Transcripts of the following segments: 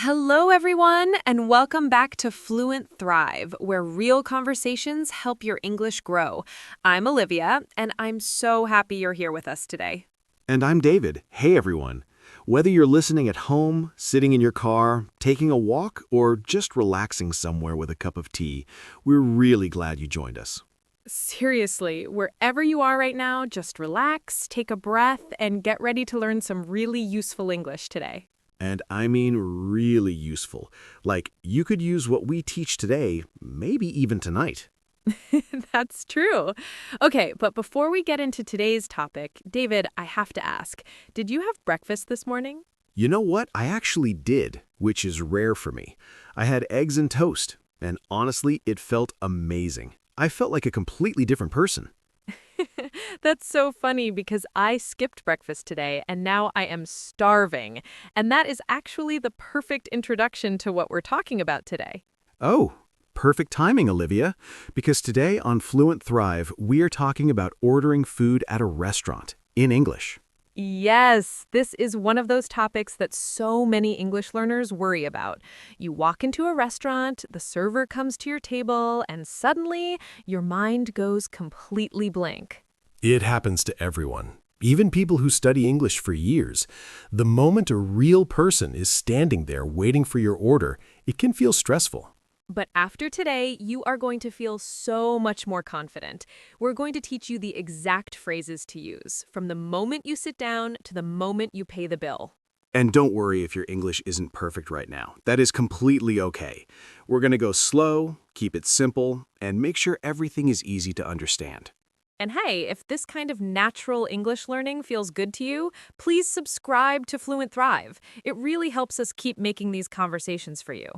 Hello, everyone, and welcome back to Fluent Thrive, where real conversations help your English grow. I'm Olivia, and I'm so happy you're here with us today. And I'm David. Hey everyone. Whether you're listening at home, sitting in your car, taking a walk, or just relaxing somewhere with a cup of tea, we're really glad you joined us. Seriously, wherever you are right now, just relax, take a breath, and get ready to learn some really useful English today. And I mean really useful. Like, you could use what we teach today, maybe even tonight. That's true. Okay, but before we get into today's topic, David, I have to ask, did you have breakfast this morning? You know what? I actually did, which is rare for me. I had eggs and toast, and honestly, it felt amazing. I felt like a completely different person. That's so funny because I skipped breakfast today and now I am starving. And that is actually the perfect introduction to what we're talking about today. Oh, perfect timing, Olivia, because today on Fluent Thrive, we are talking about ordering food at a restaurant in English. Yes, this is one of those topics that so many English learners worry about. You walk into a restaurant, the server comes to your table, and suddenly your mind goes completely blank. It happens to everyone, even people who study English for years. The moment a real person is standing there waiting for your order, it can feel stressful. But after today, you are going to feel so much more confident. We're going to teach you the exact phrases to use, from the moment you sit down to the moment you pay the bill. And don't worry if your English isn't perfect right now. That is completely okay. We're going to go slow, keep it simple, and make sure everything is easy to understand. And hey, if this kind of natural English learning feels good to you, please subscribe to Fluent Thrive. It really helps us keep making these conversations for you.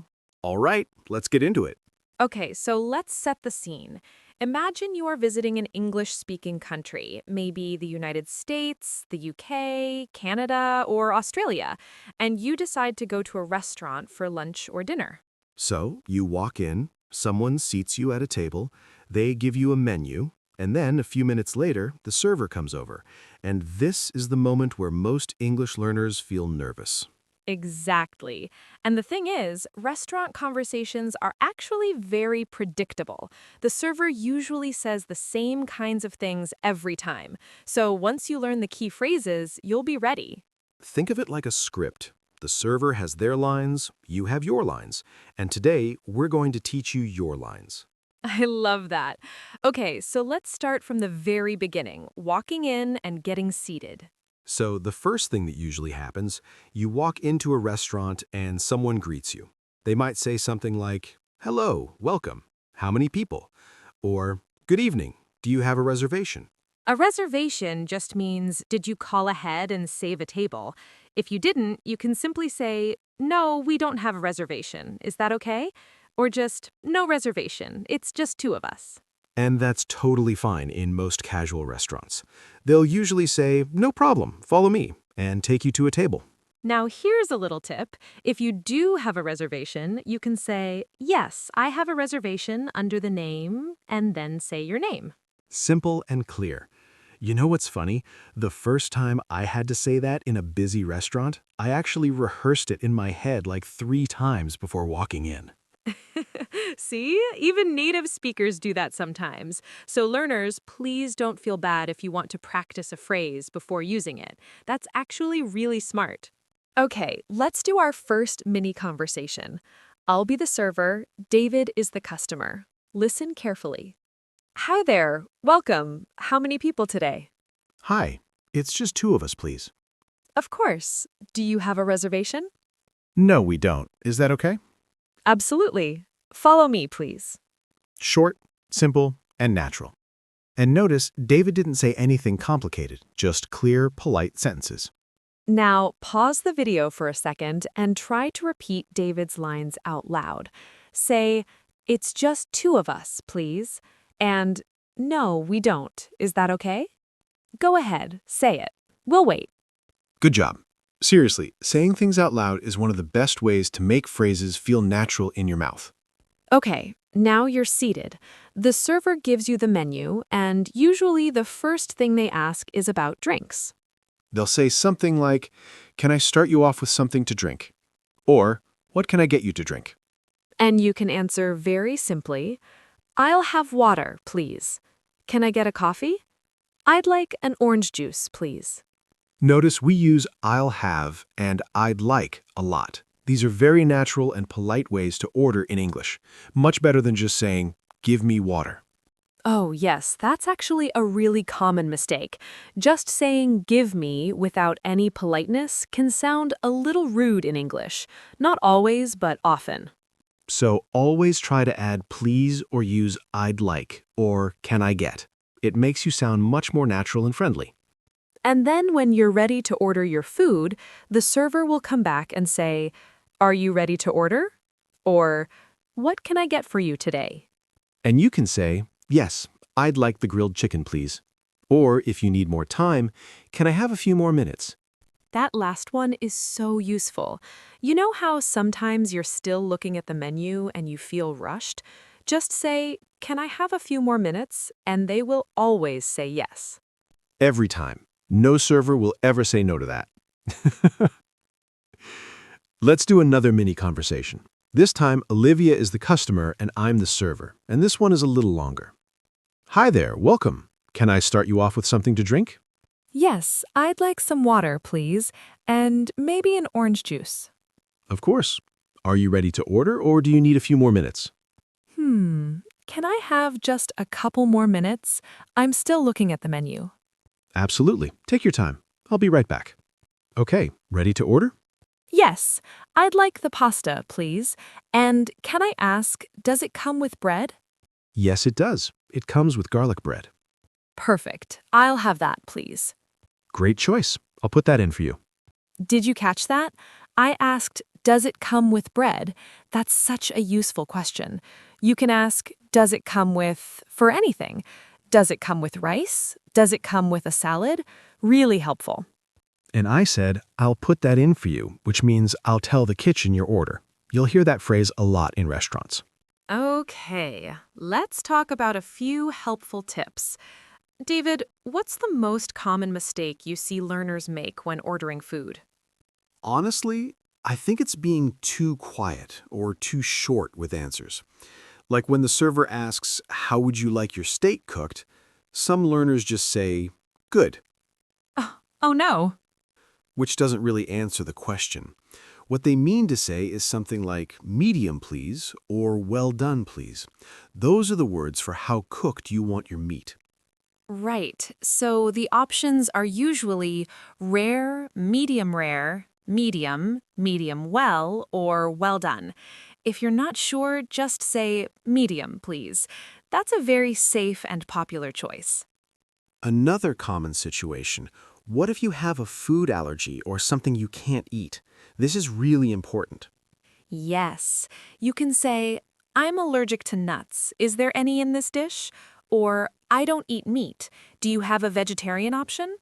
All right, let's get into it. Okay, so let's set the scene. Imagine you are visiting an English-speaking country, maybe the United States, the UK, Canada, or Australia, and you decide to go to a restaurant for lunch or dinner. So, you walk in, someone seats you at a table, they give you a menu, and then a few minutes later, the server comes over. And this is the moment where most English learners feel nervous. Exactly. And the thing is, restaurant conversations are actually very predictable. The server usually says the same kinds of things every time. So once you learn the key phrases, you'll be ready. Think of it like a script. The server has their lines, you have your lines. And today, we're going to teach you your lines. I love that. Okay, so let's start from the very beginning, walking in and getting seated. So the first thing that usually happens, you walk into a restaurant and someone greets you. They might say something like, "Hello, welcome. How many people?" Or, "Good evening. Do you have a reservation?" A reservation just means, did you call ahead and save a table? If you didn't, you can simply say, no, we don't have a reservation. Is that okay? Or just, no reservation. It's just two of us. And that's totally fine in most casual restaurants. They'll usually say, "No problem, follow me," and take you to a table. Now, here's a little tip. If you do have a reservation, you can say, yes, I have a reservation under the name, and then say your name. Simple and clear. You know what's funny? The first time I had to say that in a busy restaurant, I actually rehearsed it in my head like 3 times before walking in. See, even native speakers do that sometimes. So learners, please don't feel bad if you want to practice a phrase before using it. That's actually really smart. Okay, let's do our first mini conversation. I'll be the server, David is the customer. Listen carefully. Hi there, welcome. How many people today? Hi, it's just 2 of us, please. Of course. Do you have a reservation? No, we don't. Is that okay? Absolutely. Follow me, please. Short, simple, and natural. And notice, David didn't say anything complicated, just clear, polite sentences. Now, pause the video for a second and try to repeat David's lines out loud. Say, it's just 2 of us, please. And, no, we don't. Is that okay? Go ahead, say it. We'll wait. Good job. Seriously, saying things out loud is one of the best ways to make phrases feel natural in your mouth. Okay, now you're seated. The server gives you the menu, and usually the first thing they ask is about drinks. They'll say something like, "Can I start you off with something to drink?" Or, What can I get you to drink? And you can answer very simply, I'll have water, please. Can I get a coffee? I'd like an orange juice, please. Notice we use I'll have and I'd like a lot. These are very natural and polite ways to order in English. Much better than just saying, give me water. Oh, yes, that's actually a really common mistake. Just saying give me without any politeness can sound a little rude in English. Not always, but often. So always try to add please or use I'd like or can I get. It makes you sound much more natural and friendly. And then when you're ready to order your food, the server will come back and say, Are you ready to order? Or, What can I get for you today? And you can say, yes, I'd like the grilled chicken, please. Or if you need more time, can I have a few more minutes? That last one is so useful. You know how sometimes you're still looking at the menu and you feel rushed? Just say, Can I have a few more minutes? And they will always say yes. Every time. No server will ever say no to that. Let's do another mini conversation. This time, Olivia is the customer and I'm the server, and this one is a little longer. Hi there, welcome. Can I start you off with something to drink? Yes, I'd like some water, please, and maybe an orange juice. Of course. Are you ready to order or do you need a few more minutes? Can I have just a couple more minutes? I'm still looking at the menu. Absolutely. Take your time. I'll be right back. Okay, ready to order? Yes, I'd like the pasta, please. And can I ask, does it come with bread? Yes, it does. It comes with garlic bread. Perfect. I'll have that, please. Great choice. I'll put that in for you. Did you catch that? I asked, does it come with bread? That's such a useful question. You can ask, does it come with, for anything? Does it come with rice? Does it come with a salad? Really helpful. And I said, I'll put that in for you, which means I'll tell the kitchen your order. You'll hear that phrase a lot in restaurants. Okay, let's talk about a few helpful tips. David, what's the most common mistake you see learners make when ordering food? Honestly, I think it's being too quiet or too short with answers. Like when the server asks, how would you like your steak cooked? Some learners just say, good, Oh no. which doesn't really answer the question. What they mean to say is something like medium please or well done please. Those are the words for how cooked you want your meat. Right, so the options are usually rare, medium, medium well, or well done. If you're not sure, just say medium, please. That's a very safe and popular choice. Another common situation, what if you have a food allergy or something you can't eat? This is really important. Yes, you can say, I'm allergic to nuts. Is there any in this dish? Or, I don't eat meat. Do you have a vegetarian option?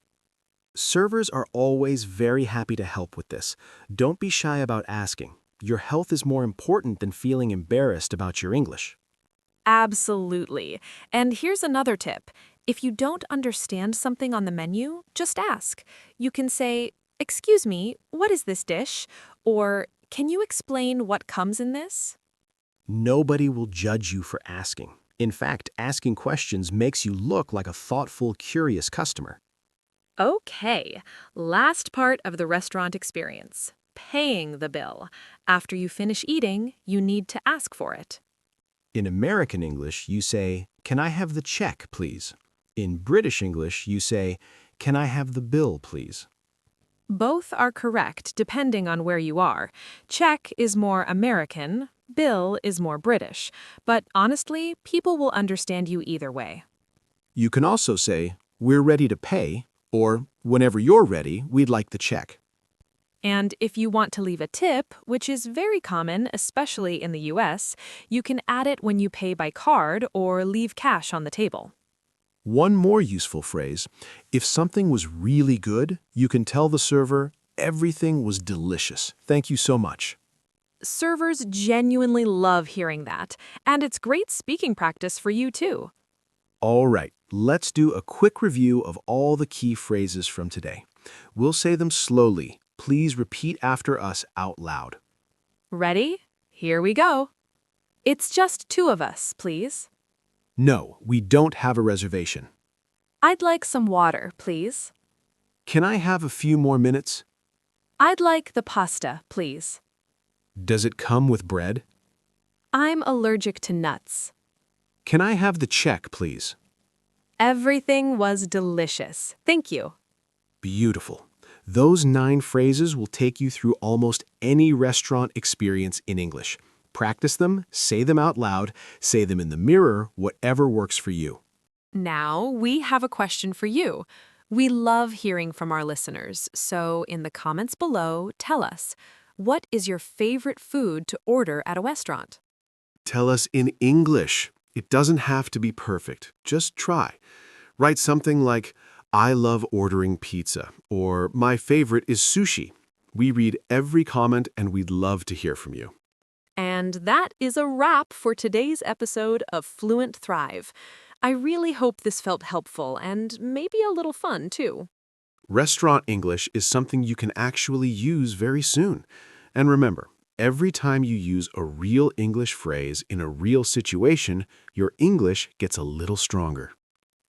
Servers are always very happy to help with this. Don't be shy about asking. Your health is more important than feeling embarrassed about your English. Absolutely. And here's another tip. If you don't understand something on the menu, just ask. You can say, Excuse me, what is this dish? Or, Can you explain what comes in this? Nobody will judge you for asking. In fact, asking questions makes you look like a thoughtful, curious customer. Okay, last part of the restaurant experience, paying the bill. After you finish eating, you need to ask for it. In American English, you say, can I have the check, please? In British English, you say, can I have the bill, please? Both are correct depending on where you are. Check is more American, bill is more British, but honestly, people will understand you either way. You can also say, we're ready to pay, or whenever you're ready, we'd like the check. And if you want to leave a tip, which is very common, especially in the US, you can add it when you pay by card or leave cash on the table. One more useful phrase, if something was really good, you can tell the server, everything was delicious. Thank you so much. Servers genuinely love hearing that, and it's great speaking practice for you too. All right, let's do a quick review of all the key phrases from today. We'll say them slowly. Please repeat after us out loud. Ready? Here we go. It's just two of us, please. No, we don't have a reservation. I'd like some water, please. Can I have a few more minutes? I'd like the pasta, please. Does it come with bread? I'm allergic to nuts. Can I have the check, please? Everything was delicious. Thank you. Beautiful. Those 9 phrases will take you through almost any restaurant experience in English. Practice them, say them out loud, say them in the mirror, whatever works for you. Now, we have a question for you. We love hearing from our listeners, so in the comments below, tell us, what is your favorite food to order at a restaurant? Tell us in English. It doesn't have to be perfect. Just try. Write something like, I love ordering pizza, or my favorite is sushi. We read every comment and we'd love to hear from you. And that is a wrap for today's episode of Fluent Thrive. I really hope this felt helpful and maybe a little fun, too. Restaurant English is something you can actually use very soon. And remember, every time you use a real English phrase in a real situation, your English gets a little stronger.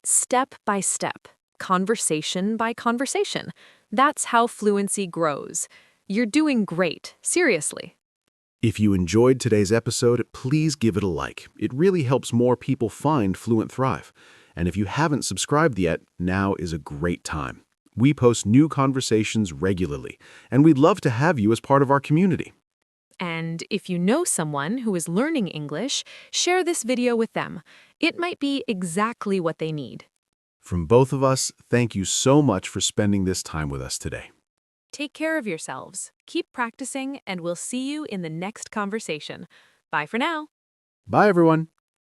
Step by step, conversation by conversation. That's how fluency grows. You're doing great, seriously. If you enjoyed today's episode, please give it a like. It really helps more people find Fluent Thrive. And if you haven't subscribed yet, now is a great time. We post new conversations regularly, and we'd love to have you as part of our community. And if you know someone who is learning English, share this video with them. It might be exactly what they need. From both of us, thank you so much for spending this time with us today. Take care of yourselves, keep practicing, and we'll see you in the next conversation. Bye for now. Bye, everyone.